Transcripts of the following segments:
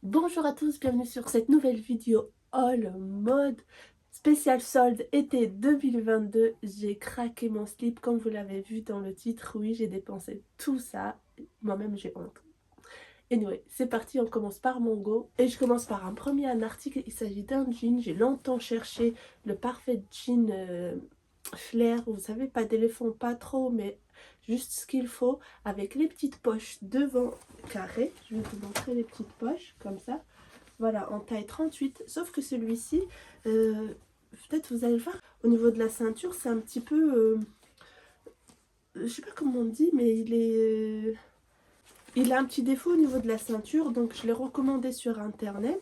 Bonjour à tous, bienvenue sur cette nouvelle vidéo All Mode spécial solde été 2022. J'ai craqué mon slip comme vous l'avez vu dans le titre. Oui, j'ai dépensé tout ça. Moi-même j'ai honte. Anyway, c'est parti, on commence par mon go. Et je commence par un article. Il s'agit d'un jean. J'ai longtemps cherché le parfait jean flair. Vous savez, pas d'éléphant, pas trop, mais juste ce qu'il faut. Avec les petites poches devant carré. Je vais vous montrer les petites poches comme ça. Voilà, en taille 38, sauf que celui-ci, peut-être vous allez le voir, au niveau de la ceinture, c'est un petit peu, je sais pas comment on dit, mais il a un petit défaut au niveau de la ceinture, donc je l'ai recommandé sur internet.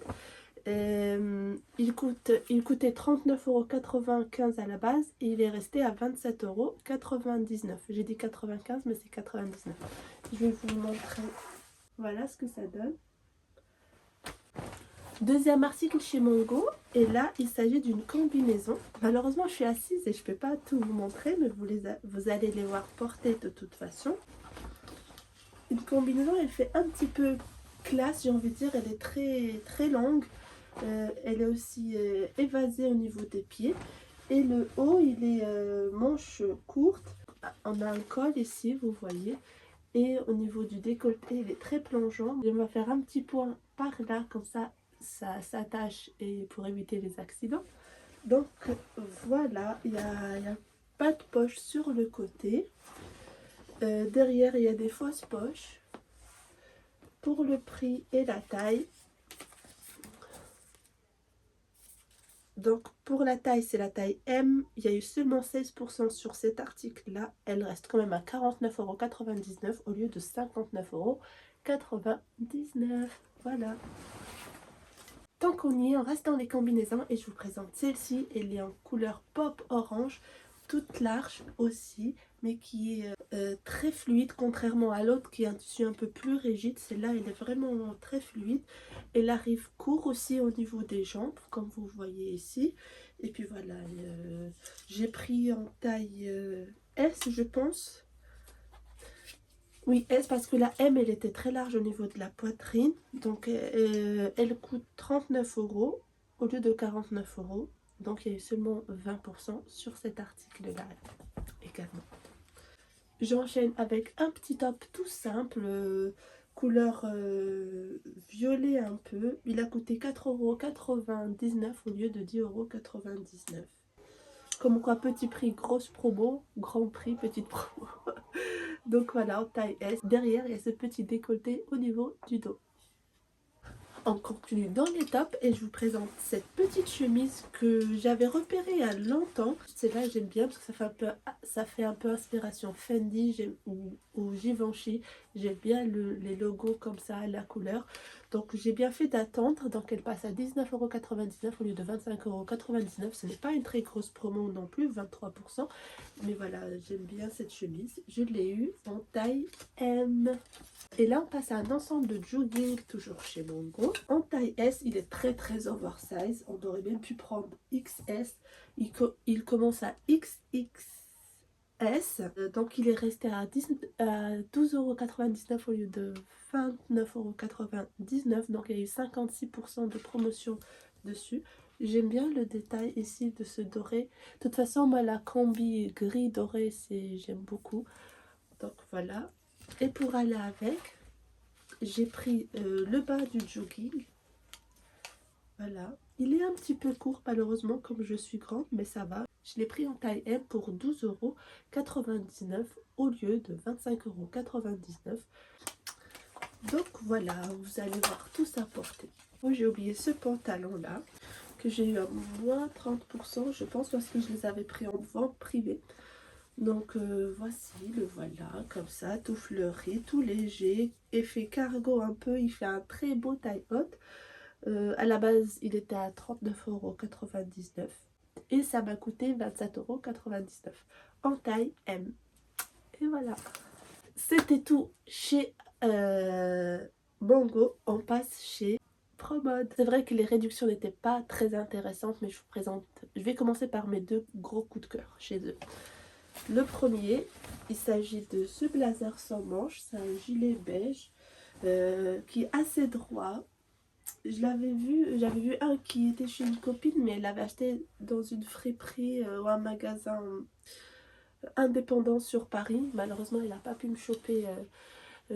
Il coûtait 39,95 € à la base et il est resté à 27,99 €. J'ai dit 95, mais c'est 99. Je vais vous montrer, voilà ce que ça donne. Deuxième article chez Mongo, et là il s'agit d'une combinaison. Malheureusement je suis assise et je ne peux pas tout vous montrer, mais vous allez les voir porter de toute façon. Une combinaison, elle fait un petit peu classe, j'ai envie de dire, elle est très longue. Elle est aussi évasée au niveau des pieds. Et le haut, il est manche courte. On a un col ici, vous voyez. Et au niveau du décolleté, il est très plongeant. On va faire un petit point par là, comme ça s'attache et pour éviter les accidents. Donc voilà, il y a pas de poche sur le côté. Derrière, il y a des fausses poches. Pour le prix et la taille. Donc pour la taille, c'est la taille M. Il y a eu seulement 16% sur cet article-là. Elle reste quand même à 49,99 € au lieu de 59,99 €. Voilà. Tant qu'on y est, on reste dans les combinaisons et je vous présente celle-ci. Elle est en couleur pop orange, toute large aussi, mais qui est très fluide, contrairement à l'autre qui est un tissu un peu plus rigide. Celle-là, elle est vraiment très fluide. Elle arrive court aussi au niveau des jambes, comme vous voyez ici. Et puis voilà, j'ai pris en taille S, je pense. Oui, S parce que la M, elle était très large au niveau de la poitrine. Donc, elle coûte 39 € au lieu de 49 €. Donc, il y a eu seulement 20% sur cet article-là également. J'enchaîne avec un petit top tout simple, couleur violet un peu. Il a coûté 4,99 € au lieu de 10,99 €. Comme quoi, petit prix, grosse promo, grand prix, petite promo. Donc voilà, en taille S. Derrière, il y a ce petit décolleté au niveau du dos. On continue dans les tops et je vous présente cette petite chemise que j'avais repérée il y a longtemps. Celle-là, j'aime bien parce que ça fait un peu inspiration Fendi ou Givenchy. J'aime bien les logos comme ça, la couleur. Donc j'ai bien fait d'attendre. Donc elle passe à 19,99 € au lieu de 25,99 €. Ce n'est pas une très grosse promo non plus, 23%. Mais voilà, j'aime bien cette chemise. Je l'ai eue en taille M. Et là, on passe à un ensemble de jogging, toujours chez Mongo. En taille S, il est très oversize. On aurait même pu prendre XS. Il commence à XXS. Donc, il est resté à 12,99 € au lieu de 29,99 €. Donc, il y a eu 56% de promotion dessus. J'aime bien le détail ici de ce doré. De toute façon, moi, la combi gris doré, j'aime beaucoup. Donc, voilà. Et pour aller avec, j'ai pris le bas du jogging. Voilà. Il est un petit peu court malheureusement comme je suis grande, mais ça va. Je l'ai pris en taille M pour 12,99 € au lieu de 25,99 €. Donc voilà, vous allez voir tout ça porté. Moi j'ai oublié ce pantalon là, que j'ai eu à moins 30% je pense parce que je les avais pris en vente privée. Donc voici, le voilà, comme ça, tout fleuri, tout léger, effet cargo un peu, il fait un très beau taille haute. À la base, il était à 39,99 € et ça m'a coûté 27,99 € en taille M. Et voilà. C'était tout chez Mongo. On passe chez Promode. C'est vrai que les réductions n'étaient pas très intéressantes, mais je vous présente. Je vais commencer par mes deux gros coups de cœur chez eux. Le premier, il s'agit de ce blazer sans manches, c'est un gilet beige qui est assez droit. j'avais vu un qui était chez une copine, mais elle l'avait acheté dans une friperie ou un magasin indépendant sur Paris. Malheureusement, il n'a pas pu me choper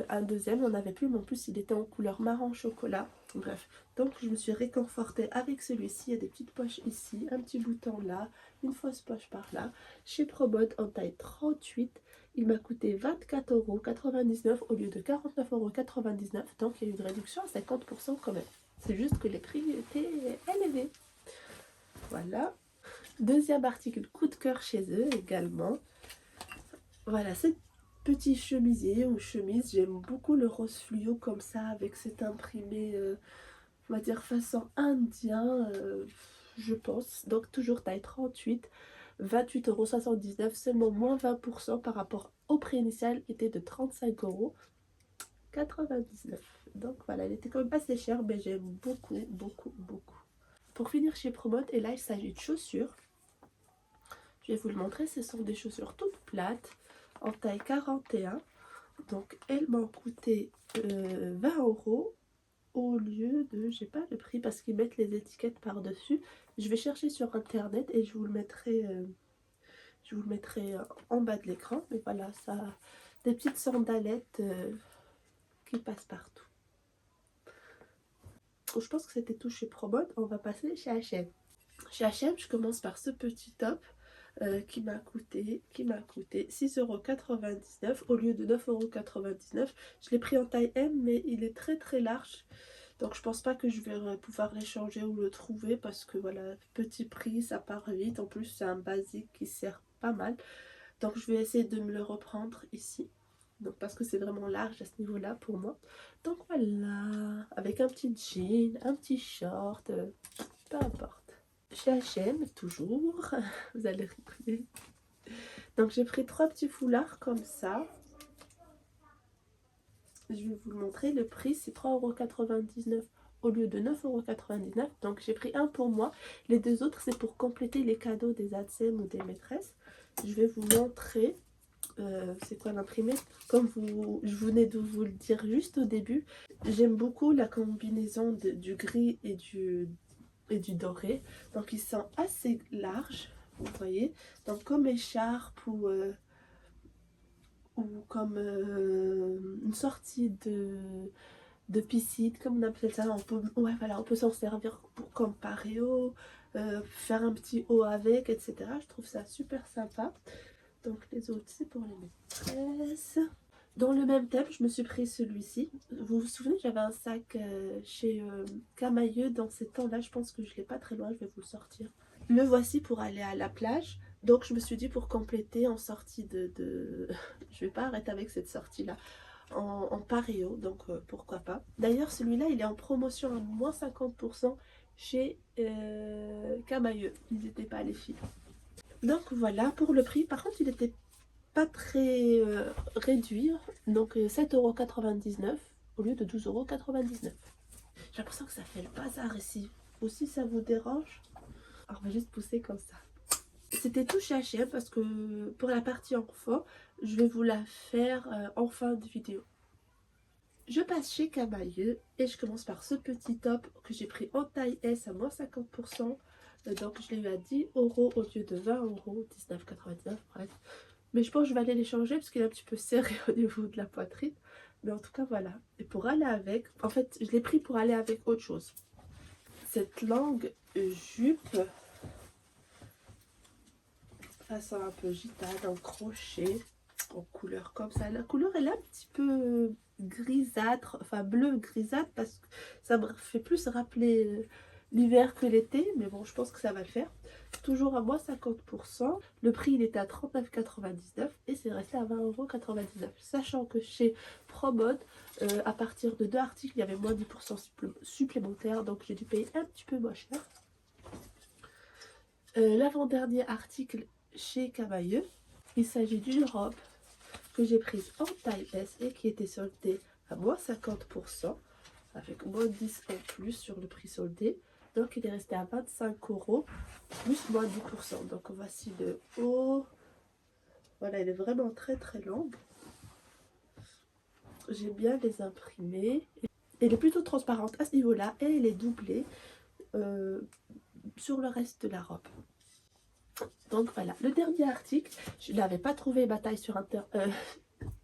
un deuxième, on n'avait plus, mais en plus il était en couleur marron chocolat. Bref, donc je me suis réconfortée avec celui-ci. Il y a des petites poches ici, un petit bouton là, une fausse poche par là. Chez Probot en taille 38, il m'a coûté 24,99 € au lieu de 49,99 €. Donc il y a eu une réduction à 50% quand même. C'est juste que les prix étaient élevés. Voilà. Deuxième article coup de cœur chez eux également. Voilà, cette petit chemisier ou chemise, j'aime beaucoup le rose fluo comme ça avec cet imprimé on va dire façon indien, je pense. Donc toujours taille 38, 28,79 €, seulement moins 20% par rapport au prix initial était de 35,99 €. Donc voilà, il était quand même assez cher, mais j'aime beaucoup beaucoup beaucoup. Pour finir chez Promote, et là il s'agit de chaussures. Je vais vous le montrer, ce sont des chaussures toutes plates en taille 41. Donc elles m'ont coûté 20 € au lieu de, j'ai pas le prix parce qu'ils mettent les étiquettes par dessus. Je vais chercher sur internet et je vous le mettrai en bas de l'écran. Mais voilà, ça, des petites sandalettes qui passent partout. Je pense que c'était tout chez Promode. On va passer chez H&M. Chez H&M, je commence par ce petit top qui m'a coûté 6,99 € au lieu de 9,99 €. Je l'ai pris en taille M, mais il est très très large. Donc je pense pas que je vais pouvoir l'échanger ou le trouver parce que voilà, petit prix, ça part vite. En plus, c'est un basique qui sert pas mal. Donc je vais essayer de me le reprendre ici. Donc parce que c'est vraiment large à ce niveau-là pour moi. Donc voilà, avec un petit jean, un petit short, peu importe. Chez H&M, toujours, vous allez rigoler. Donc j'ai pris 3 petits foulards comme ça. Je vais vous le montrer, le prix c'est 3,99 € au lieu de 9,99 €. Donc j'ai pris un pour moi, les deux autres c'est pour compléter les cadeaux des ADSEM ou des maîtresses. Je vais vous montrer c'est quoi l'imprimé. Comme je venais de vous le dire juste au début, j'aime beaucoup la combinaison du gris et du doré. Donc ils sont assez larges, vous voyez. Donc comme écharpe ou comme une sortie de piscine, comme on appelle ça. Ouais, voilà, on peut s'en servir comme paréo, faire un petit haut avec, etc. Je trouve ça super sympa. Donc les autres, c'est pour les maîtresses. Dans le même thème, je me suis pris celui-ci. Vous vous souvenez, j'avais un sac chez Camailleux dans ces temps-là. Je pense que je l'ai pas très loin, je vais vous le sortir. Le voici pour aller à la plage. Donc je me suis dit pour compléter en sortie de... je vais pas arrêter avec cette sortie-là. En paréo, donc pourquoi pas. D'ailleurs, celui-là, il est en promotion à moins 50% chez Camailleux. N'hésitez pas à les filles. Donc voilà, pour le prix, par contre, il était pas très réduit. Donc 7,99 € au lieu de 12,99 €. J'ai l'impression que ça fait le bazar ici. Aussi, ça vous dérange? Alors, on va juste pousser comme ça. C'était tout chez H&M parce que pour la partie enfant, je vais vous la faire en fin de vidéo. Je passe chez Camailleux et je commence par ce petit top que j'ai pris en taille S à moins 50%. Donc je l'ai eu à 10 € au lieu de 20 €, 19,99 €, bref. Mais je pense que je vais aller les changer parce qu'il est un petit peu serré au niveau de la poitrine. Mais en tout cas voilà. Et pour aller avec, en fait je l'ai pris pour aller avec autre chose. Cette longue jupe façon un peu gitane en crochet, en couleur comme ça. La couleur elle est un petit peu grisâtre, enfin bleu grisâtre parce que ça me fait plus rappeler l'hiver que l'été, mais bon je pense que ça va le faire. Toujours à moins 50%. Le prix il était à 39,99 € et c'est resté à 20,99 €. Sachant que chez Promode, à partir de 2 articles, il y avait moins 10% supplémentaire, donc j'ai dû payer un petit peu moins cher. L'avant-dernier article chez Camailleux, il s'agit d'une robe que j'ai prise en taille S et qui était soldée à moins 50%, avec moins 10 en plus sur le prix soldé. Donc il est resté à 25 € plus moins 10%. Donc voici le haut. Voilà, elle est vraiment très très longue. J'aime bien les imprimer. Elle est plutôt transparente à ce niveau-là et elle est doublée sur le reste de la robe. Donc voilà, le dernier article, je n'avais pas trouvé ma taille sur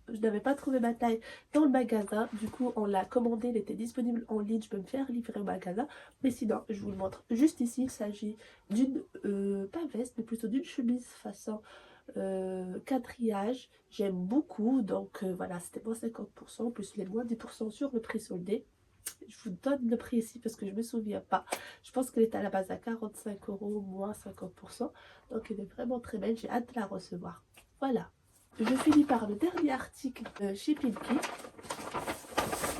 je n'avais pas trouvé ma taille dans le magasin, du coup on l'a commandé, il était disponible en ligne, je peux me faire livrer au magasin, mais sinon je vous le montre juste ici. Il s'agit d'une, pas veste, mais plutôt d'une chemise façon quadrillage. J'aime beaucoup, donc voilà, c'était moins 50%, plus les moins 10% sur le prix soldé. Je vous donne le prix ici parce que je me souviens pas. Je pense qu'elle est à la base à 45 € moins 50%. Donc elle est vraiment très belle. J'ai hâte de la recevoir. Voilà. Je finis par le dernier article chez Pinky.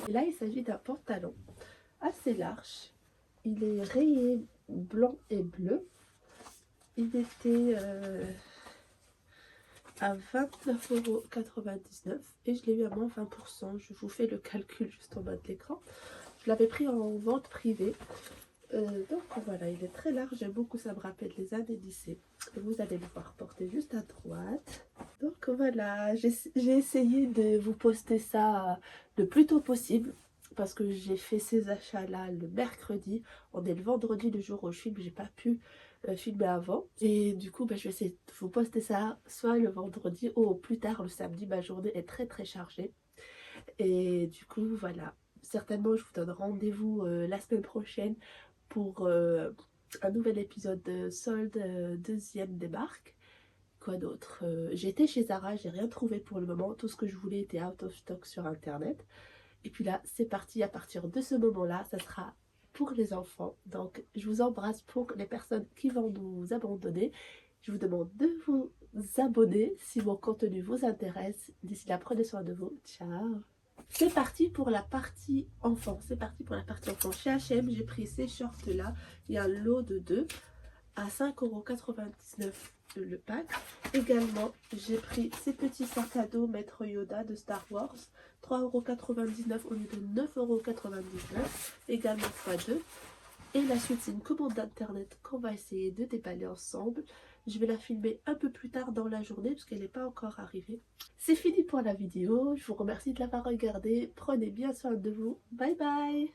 Et là, il s'agit d'un pantalon assez large. Il est rayé blanc et bleu. Il était à 29,99 € et je l'ai eu à moins 20%. Je vous fais le calcul juste en bas de l'écran. Je l'avais pris en vente privée. Donc voilà, il est très large, j'aime beaucoup, ça me rappelle les années lycée. Vous allez le voir porter juste à droite. Donc voilà, j'ai essayé de vous poster ça le plus tôt possible parce que j'ai fait ces achats là le mercredi. On est le vendredi, le jour où je filme, j'ai pas pu filmer avant. Et du coup, je vais essayer de vous poster ça soit le vendredi ou au plus tard le samedi. Ma journée est très chargée. Et du coup, voilà. Certainement, je vous donne rendez-vous la semaine prochaine pour un nouvel épisode de solde deuxième débarque. Quoi d'autre, j'ai été chez Zara, j'ai rien trouvé pour le moment. Tout ce que je voulais était out of stock sur internet. Et puis là, c'est parti. À partir de ce moment-là, ça sera pour les enfants. Donc, je vous embrasse. Pour les personnes qui vont nous abandonner, je vous demande de vous abonner si mon contenu vous intéresse. D'ici là, prenez soin de vous. Ciao. C'est parti pour la partie enfant. C'est parti pour la partie enfant. Chez H&M, j'ai pris ces shorts là. Il y a un lot de 2 à 5,99 € le pack. Également, j'ai pris ces petits sacs à dos Maître Yoda de Star Wars. 3,99 € au lieu de 9,99 €. Également x2. Et la suite, c'est une commande d'internet qu'on va essayer de déballer ensemble. Je vais la filmer un peu plus tard dans la journée parce qu'elle n'est pas encore arrivée. C'est fini pour la vidéo. Je vous remercie de l'avoir regardée. Prenez bien soin de vous. Bye bye.